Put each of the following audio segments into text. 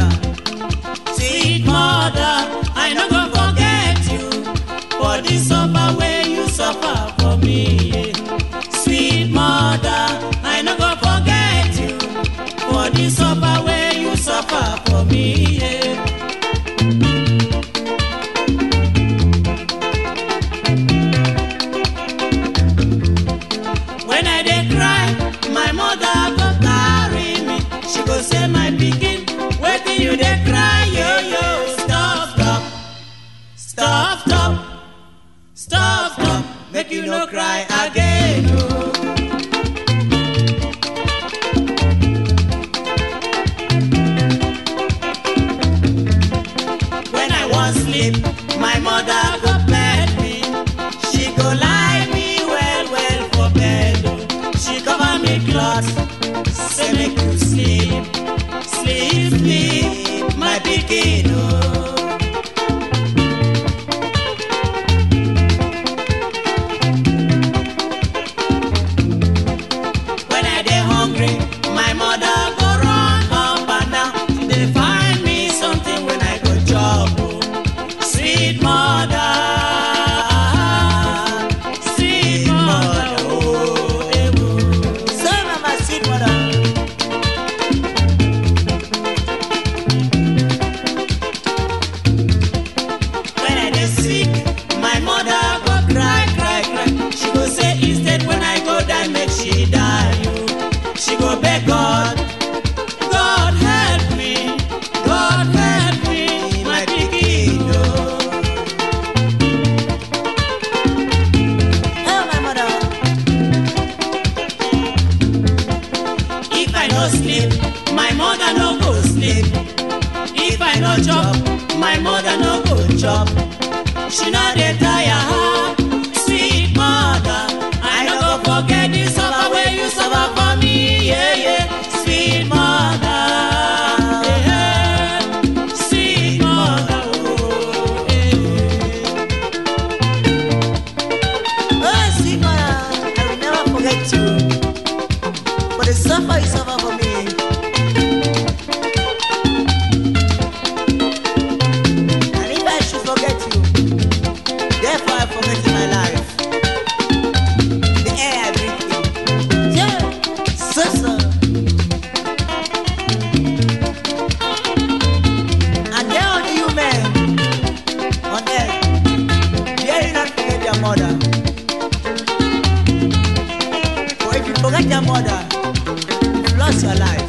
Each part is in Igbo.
mother. Sweet mother, I no go forget you for the suffer where you suffer for me. Sweet mother, I no go forget you for the suffer where you suffer for me. When I dey cry, my mother go carry me. She go say, my pikin, wetin you dey cry, yo yo? Stop, stop, stop, stop, stop, stop. Make you no cry again, oh. When I wan sleep, my mother go bed me. She go lie me well well for bed, oh. She cover me cloth, say make you sleep, sleep, sleep, my pikin, oh. When I dey hungry, my mother go run up and down. She dey find me something when I go chop, oh. Sweet mother, sweet mother, oh, eh, oh. So mama, sweet mother. When I dey sick, my mother go cry, cry, cry. She go say instead when I go die, make she die, oh. She go beg God, God help me, God help me, my pikin, oh. Oh, my mother. If I no sleep, my mother no go sleep. If I no chop, my mother no go chop. She no dey tire, sweet mother. I no go forget the suffer where you suffer for me, yeah, yeah. Sweet mother, yeah, sweet mother, oh, yeah. Oh, sweet mother, I will never forget you for the suffer you suffer for me. And if I should forget you, therefore I forget my life. The air I breathe in. Yeah, so. And there are you men on earth, dare you not forget your mother. For if you forget your mother, you've lost your life.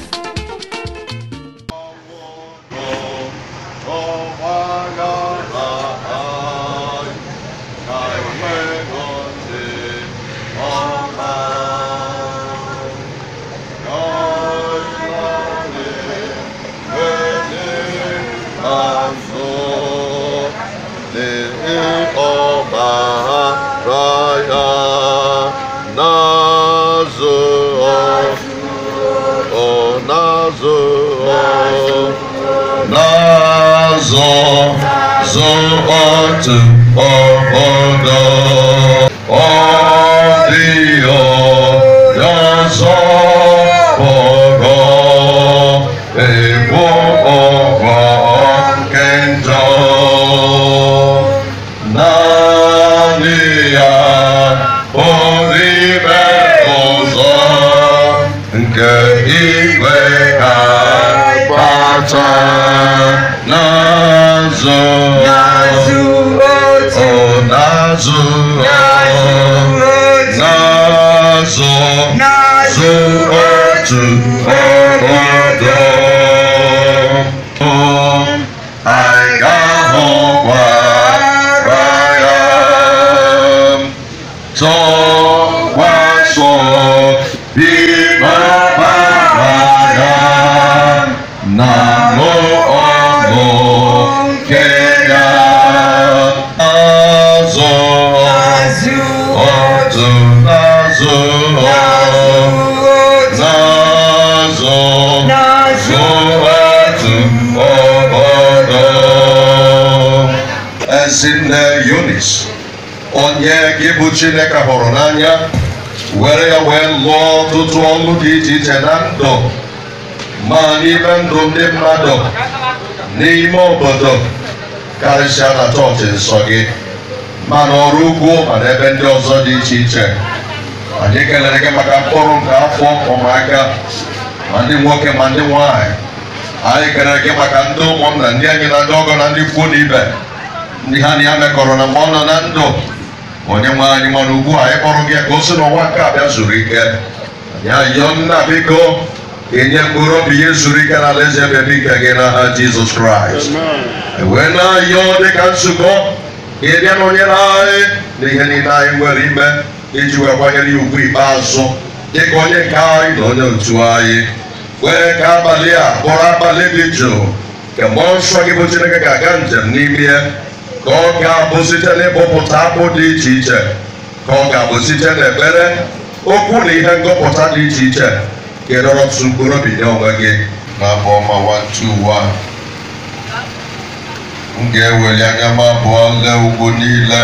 onye gị bụ Chineke hụrụ n'anya were ya wee lụọ ọtụtụ ọlụ dị iche iche na ndụ ma n'ime ndụ ndị mmadụ n'ime obodo karịsịa na chọọchị nsọ gị ma n'ọrụ ugwu ma n'ebe ndị ọzọ dị iche iche. Anyị kelere gị maka mkpụrụ nke afọ ụmụaka ma ndị nwoke ma ndị nwanyị. Anyị kelere gị maka ndị ụmụnna ndị anyị na ndị ọgọ na ndị ikwu na ibe ndị ha na ya mekọrọ na mgbe ọ nọ na ndụ. Onye nwe anyị mana ugbu a anyị kpọrọ gị ka o si n'ụwa nke a bịa zuru ike. Ya yọọ nna biko inye mkpụrụ obi ihe zuru ike na alaeze ebe ike gị n'aha Jizọs Kraịst. Wee na-ayọ dịka nzukọ ka ị bịa nọnyere anyị n'ihe niile anyị nwere ime iji wee kwanyere ya ugwu ikpeazụ dịka onye nke anyị na onye otu anyị. Wee ka abalị a bụrụ abalị dị jụụ ka mmụọ nsọ gị bụ Chineke ga-aga njem n'ime ya, ka ọ ga-abụ site n'ịbụpụta abụ dị iche iche, ka ọ ga-abụ site n'ekpere okwu na ihe ngọpụta dị iche iche ka ịdọrọ ọtụtụ mkpụrụ obi nye onwe gị. N'afọ ọma 121 m ga-eweli anya m abụọ lee ugwu niile,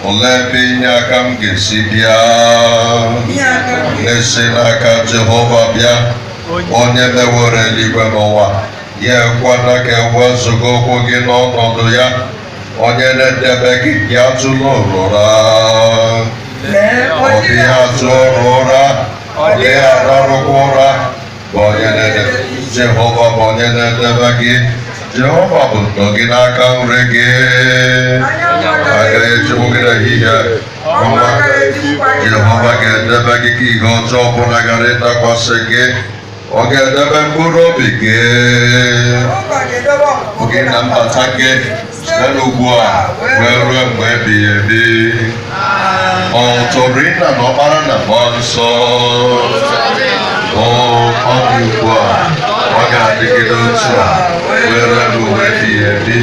olee ebe inye aka m ga-esi bịa. Na-esi n'aka Jehova bịa, onye mewere eluigwe n'ụwa. Ya ekwana ka ewezụga okwu gị n'ọnọdụ ya, onye na-edebe gị gị atụla ụra. Ọ dịghị atụ ụra, ọ dịghị ararụkwa ụra, bụ onye na-edebe Jehova bụ onye na-edebe gị. Jehova bụ ndo gị n'aka nri gị. Agaghị echegbu gị n'ehihie ọnwa. Jehova ga-edebe gị ka ihe ọjọọ ọbụla ghara ịdakwasị gị. Ọ ga-edebe mkpụrụ obi gị, oge na mbata gị site n'ugbu a wee ruo mgbe ebighị ebi. Ọ tụrụ ịna na ọkpara na mmụọ nsọ. Ọ dị ugbu a, ọ ga-adịgide otu a wee ruo mgbe ebighị ebi.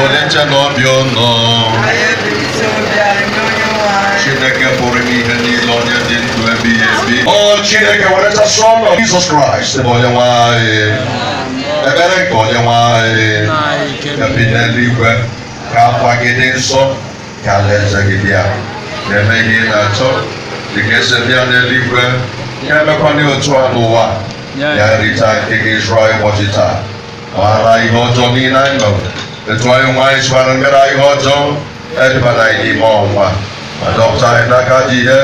Onye nche na ọbịa ụnọ Chineke pụrụ ihe niile, onye dị ndụ ebighị ebi. Ọ Chineke were chasụ ọnụ Jizọs Kraịst bụ onye nwe anyị. Ekpere nke onye nwe anyị ebi n'eluigwe, ka afọ gị dị nsọ, ka alaeze gị bịa. Na-eme ihe ị na-achọ dịka esi bịa n'eluigwe, ya emekwana otu a n'ụwa. Ya rita nke gị Izrel ụbọchị taa, maara ihe ọjọọ niile anyị mere, etu anyị nwe anyị sikwara mere ihe ọjọọ, edebana anyị n'ime ọnwa, ma dọpụta anyị n'aka ji ihe.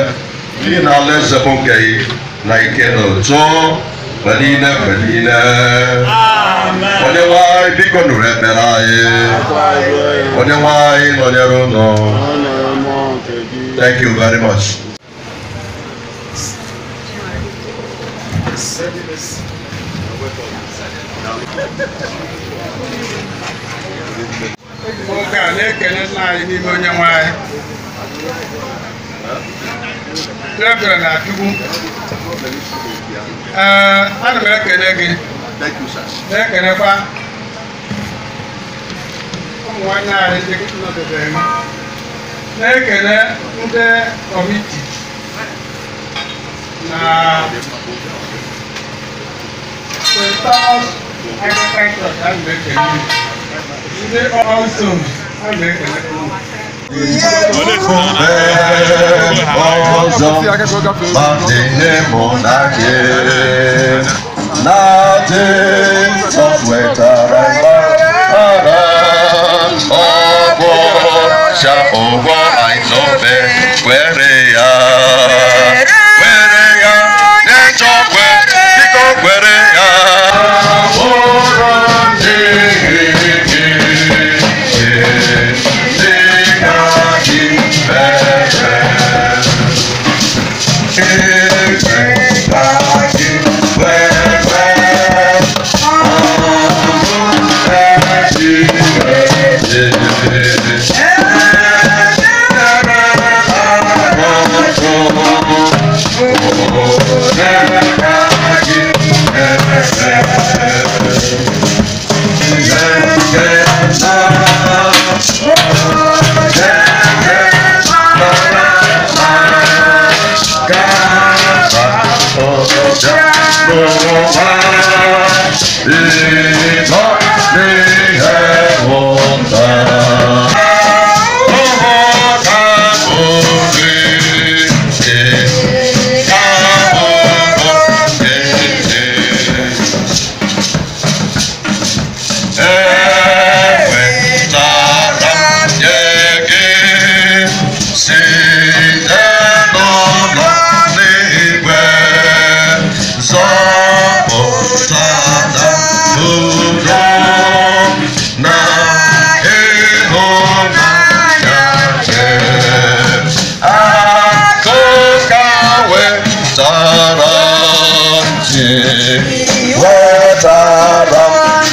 N'ihi na alaeze bụ nke gị na ike na otu mgbe niile mgbe niile. Onye nwe anyị biko nụrụ ekpere anyị. Onye nwe anyị nọnyere unu. Thank you very much. Nwoke a na-ekele nna anyị n'ime onye nwe anyị. Reverend Achukwu, ana m ekele gị, na-ekelekwa ụmụ nwanne anyị ndị nọdebere m, na-ekele ndị kọmiti na St. Thomas Anglican Church. Ana m ekele ndị ọzọ, ana m ekele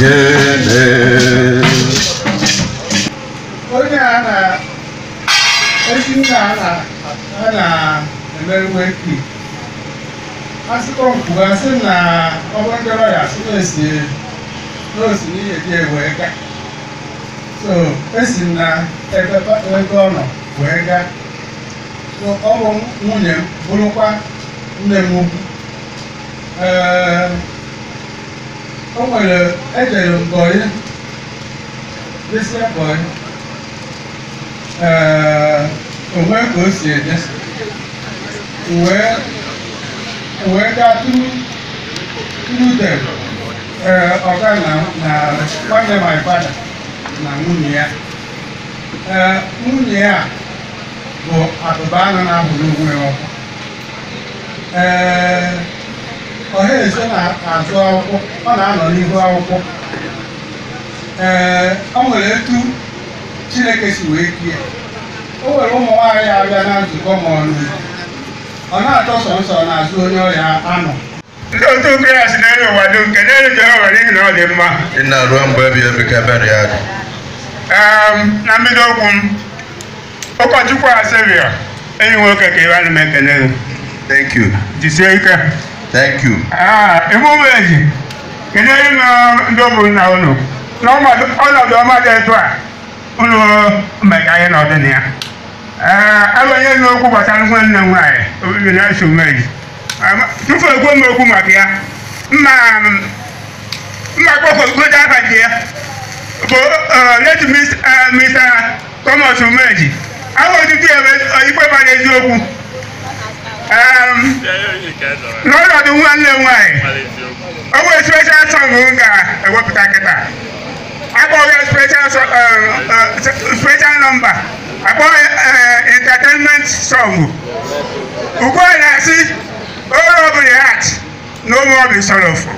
ogene. Onye ezi a na-emerụwe ki asịkọ mkpụrụ asị na ọbụrụ ndị ọrịa asị n'osi n'ihe dị wee gaa. So esi na ebe ọ nọ wee gaa. So ọ bụ nwunye m bụrụkwa nne m ukwu. O nwere ejere mbọyị dịsị mbọyị onwe ka o si eje wee gaa turu dem ọga na nwanne my father na nwunye ya. Nwunye ya bụ abụba anụ na-ahụrụ onwe ya ọkụ. Ọha eze na-azụ akwụkwọ, ọ na-anọ n'ihu akwụkwọ. O nwere etu Chineke si wee kie. O nwere ụmụ nwaanyị abịa na nzukọ ma ọ na-atọ sọnsọ n'azụ onye ọrịa anọ. Ndị otu Kraịst n'elu ụwa dum nke n'elu Jehova n'ihi na ọ dị mma. Nna ruo mgbe ebighị ebi ka ebere ya dị. Na mbido okwu m, ụkọchukwu Asavia enyi nwoke ka Ivan m ekele gị. Thank you. Jisie ike. Thank you. Emume eji kedu ndị ọ bụ nna unu n'ọnọdụ ọma dị etu a unu mmeka anyị n'ọdị na ya. Abanye n'okwu gbasara nwanne m nwaanyị obibi na Shumeji. Tupu ekwe m okwu maka ya, mma kpọkọgodo aka ji ya bụ late Mr. Thomas Shumeji. Ahụ otiti ikpe bara eziokwu. N'ọnọdụ nwanne m nwaanyị, ọ bụ special song ga-ewepụta kịta. Akpọghị special number, akpọghị entertainment song. Ugbu a na-asị all of the heart, no more be sorrowful.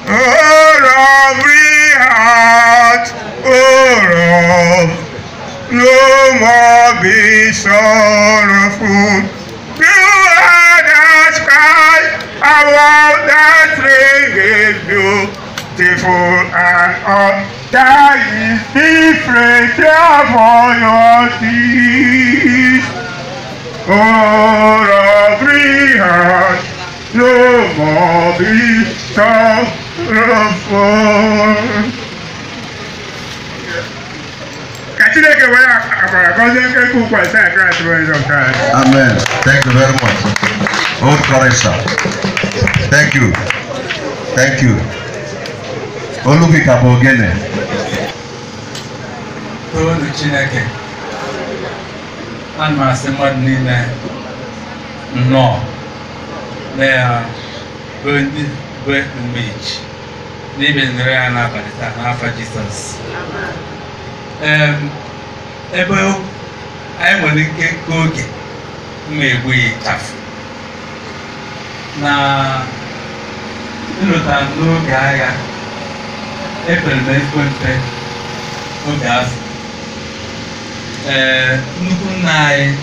All of the heart, all of no more be sorrowful. You are the sky above that ring is beautiful and all that is different for your teeth. All of the heart, no more be sorrowful. Amen. Thank you very much. Old courage, sir. Thank you. Thank you. Oluki Kabogene. Tolu Chineke. And my son Nina. No. They are going to break the beach. Living there and after Jesus. Ebe anyị nwere ike nke oge mma egbu ya ịchafụ na nlọta n'oge agha epere m ezigbo mpe oge afọ. Nnukwu nna anyị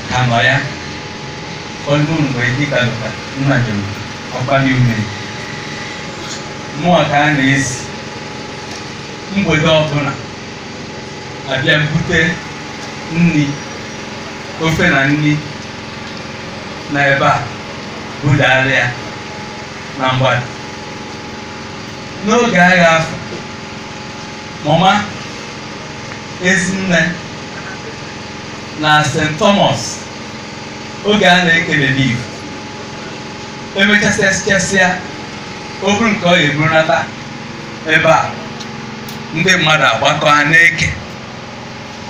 ka nọ ya ọdụ mgbe dịka lụta nna jem ọkpali ume mmụọ ka a na-esi mgbede ọbụla abịa mbute nri ofe na nri na ebe a budara ya na mgbada. N'oge agha afọ mama Ezinne na St. Thomas oge a na-ekele liv emechasịa o bụrụ nke ọ ga-eburunata ebe a ndị mmadụ agbakọ ha na-eke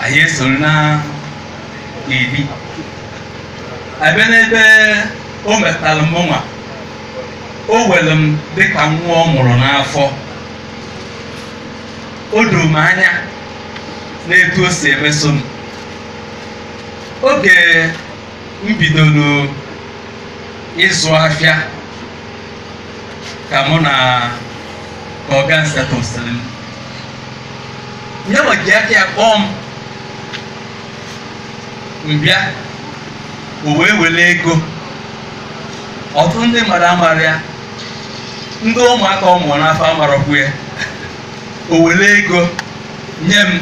anyị esoro na iri abịa n'ebe o metalụ m nwa o were m dịka nwa ọ mụrụ n'afọ. O doro m anya n'etu o si emeso m. Oge m bidoro ịzụ afịa ka mụ na ọga setụsịrị m nyewa ji aka ya kpọọ m mbịa o wee were ego ọtụtụ ndị mmadụ amara ya ndị ụmụaka ọ mụrụ n'afọ amarọkwu ya o were ego nye m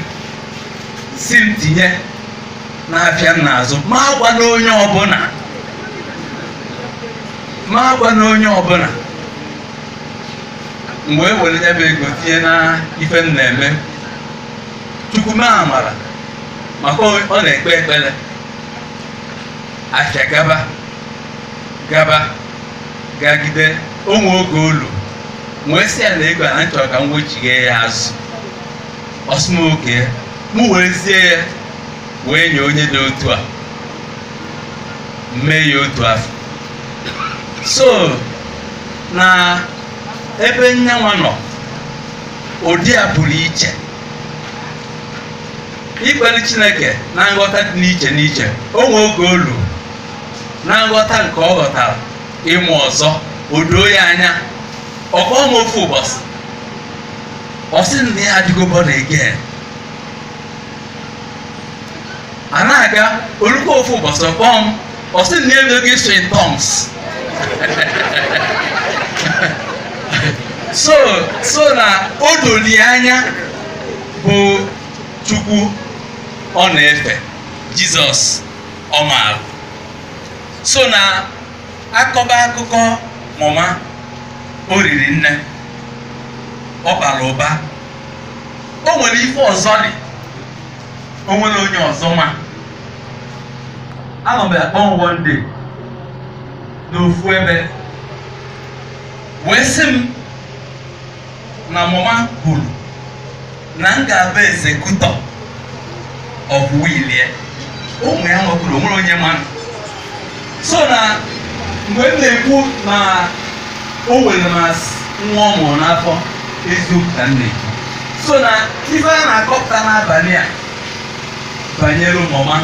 si m tinye n'afịa m n'azụ ma agwa na onye ọbụla mgbe e were nyebe ego tinye na ife m na-eme Chukwu m amara maka ọ na-ekpe ekpere afịa gaba gagide onwe oge olu wee sị ya na ego a na nchọrọ ka m wechighee ya azụ ọsụmoke m werezie ya wee nye onye dị otu a mee ya otu afọ so na ebe nyanwa nọ ụdị a pụrụ iche ikpere Chineke na nghọta dị n'iche n'iche onwe oge olu na nghọta nke ọ ghọtara ịmụ ọzọ o doo ya anya ọkpọọ m ofu ụbọchị ọ sị na ya adịgo born again a na-aga olukwa ofu ụbọchị ọkpọọ m ọ sị na ya emeghị iso in tongues so na o doli anya bụ Chukwu ọ na-efe Jizọs ọ maara so na akọba akụkọ mụma o riri nne ọ bara ụba o nwere ife ọzọ dị o nwere onye ọzọ ma ana m akpọ one day n'ofu ebe wee sị m na mụma kwuru na m ga-abụ executor of will ya ụmụ ya nwekwuru onwere onye mmanụ so na mgbe m na-ekwu na o nwere masị nwa ọ mụrụ n'afọ eziokwu ka m na-ekwu so na ife a na-akọpụta n'abalị a banyere mụma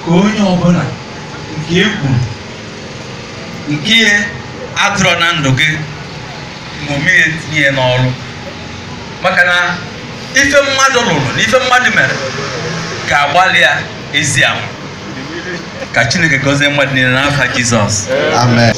ka onye ọbụla nke ekwuru nke ihe adịrọ na ndụ gị mụme ya tinye n'ọrụ maka na ife mmadụ lụrụ na ife mmadụ mere ga-agbalị ya ezi ama ka Chineke gọzie mmadụ niile n'afa Jizọs Amen.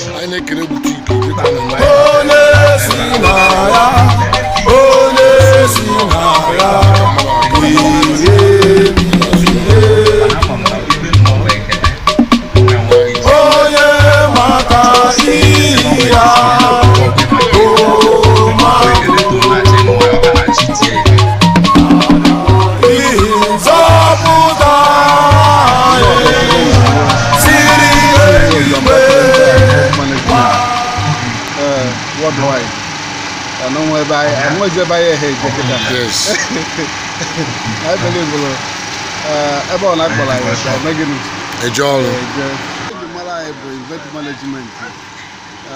Yes. I believe about like making a job. Event management. I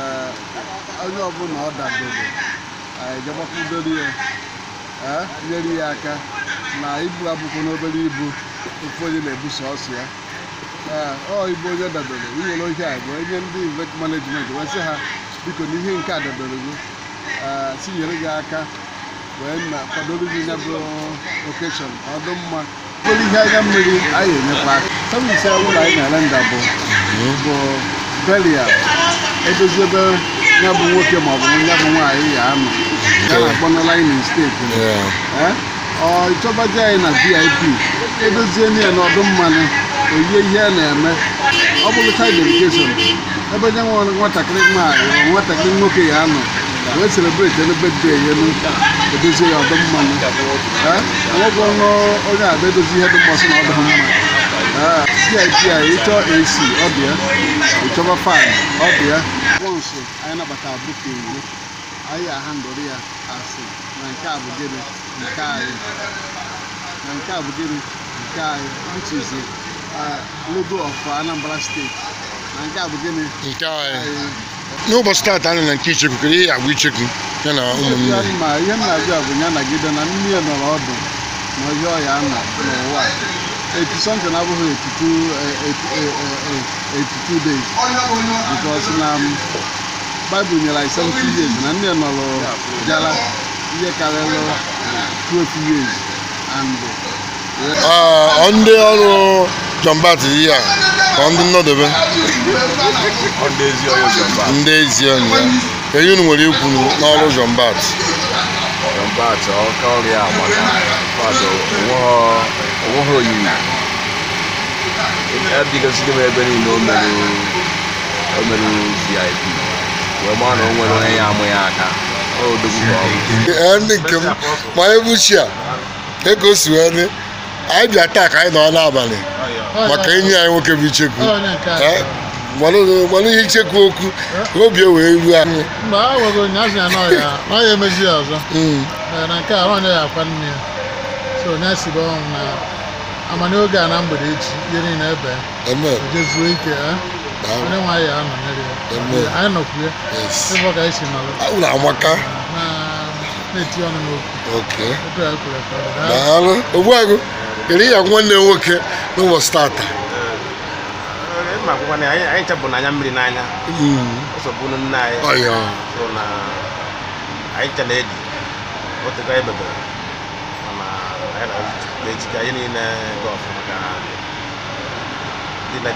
know about that. I jump up to the very aka. Now, if you have nobody before you let this house here. Oh, you both that. You know, here, event management. What's that? Because you think that senior aka. When for the occasion, I don't mind. Well, you have a million. I am some say, well, I am a Belia. It is the never working of never why I am. On the line in state. Or it's over there in a VIP. It is any another money. A year here and all the time education. Everything what I click my what I can look at. We celebrate a birthday, you know. It is a money. I don't know. Oh, yeah, they don't see how the person of the money. Yeah, it's all AC, obvious. It's over fine, obvious. Once I never have booking. I handle here as my car will get it. My car will get it. Which is the logo of Anambra State. My car will get it. No, but start and teach you. Yeah, we chicken. You know, my young lady, Yana Gidan, and me and the Lord. No, you're Yana. No, what? It is something I will 82 days. Because Bible is like 70 years, and then Jala, Yekalelo, 12 years. And on the John Bat ya ka ndị nnọdebe ndị ezi onye ya ka ihe unu nwere ikwu n'ọrụ John Bat ọka ọrịa maka onweghị oyiyi ebigosighi m ebe niile o mere VIP wee maa na o nwere onye ya amụ ya aka ndị nke m ma ebuchi a ego si wee dị anyị bịa taa ka anyị nọ n'abalị maka enyi anyị nwoke bụ Ichekwu gbalụ ihe Ichekwu okwu ka obi wee ruo anyị mgbe a nwere onye na ya emezi ya ọzọ na nke a onye ya akwa nne ya so onye sibe ọnwụ na amanye oge a na mgbede echi ihe niile ebe jezuo ike onye nwe anyị anọnyere ya anyị nọkwu ya ebe ọ ga esi nọrọ amaka na-eti ọnụ n'okwu daalụ Ogbuagụ kedu ihe nwanne nwoke n'ụbọchị tata anyị chebụ n'anya mmiri n'anya nsogbu nne anyị so na anyị chela edi otego anyị bebere mana anyị na-ejiga ihe niile ga ọfụma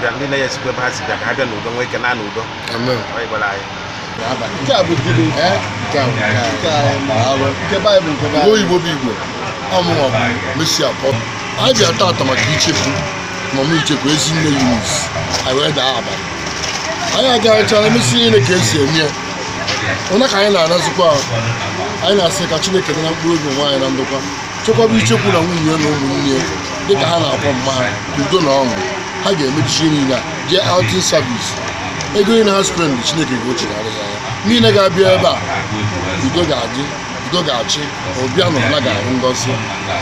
ka ndị na-ya esikwa ebe ha si bịa ka ha bịa n'udo nwee ike na n'udo anyị gwara anyị nke a bụ gịnị nke Baịbụl nke oyibo bụ Igbo ọmụmụ bụ Mesia Pọl anyị bịa tata maka Ichekwu mama Ichekwu ezi nne Eunice anyị wee daa abalị anyị agaghịchara emesi ihe ka esi eme onye ka anyị na-anazikwa anyị na-asị ka Chineke dị na mkpụrụ obi nwaanyị na ndokwa chekwaba Ichekwu na nwunye na ụmụnne ya dịka ha na-akpọ mma ha udo na ọṅụ ha ga-emechi niile a jee outing service ego ị na ha spend Chineke ga-ochigharị ya niile ga-abịa ebe a udo ga-adị udo ga-achị ọbịa nọ na ga-arụ ngọzi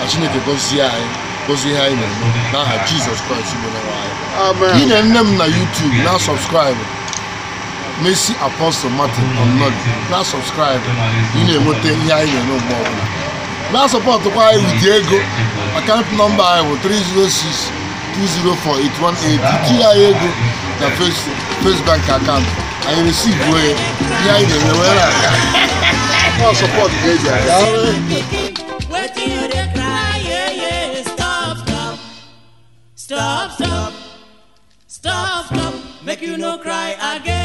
ka Chineke gọzie anyị gọzie ihe anyị na-eme n'aha Jizọs Kraịst bụ onye nwe anyị. Ị nne m na YouTube na-asọbskraịbụ Mercy Apostle Martin Onnodi na-asọbskraịbụ ị na-enweta ihe anyị na-eme mgbe ọbụla na-asọpọtụkwa anyị wute ego akaụntụ nọmba anyị bụ 306-204-818 itinye anyị ego na First Bank akaụntụ anyị receive ihe anyị na-eme were aka sọpọtụ ga-eji aga Stop, make you no cry again.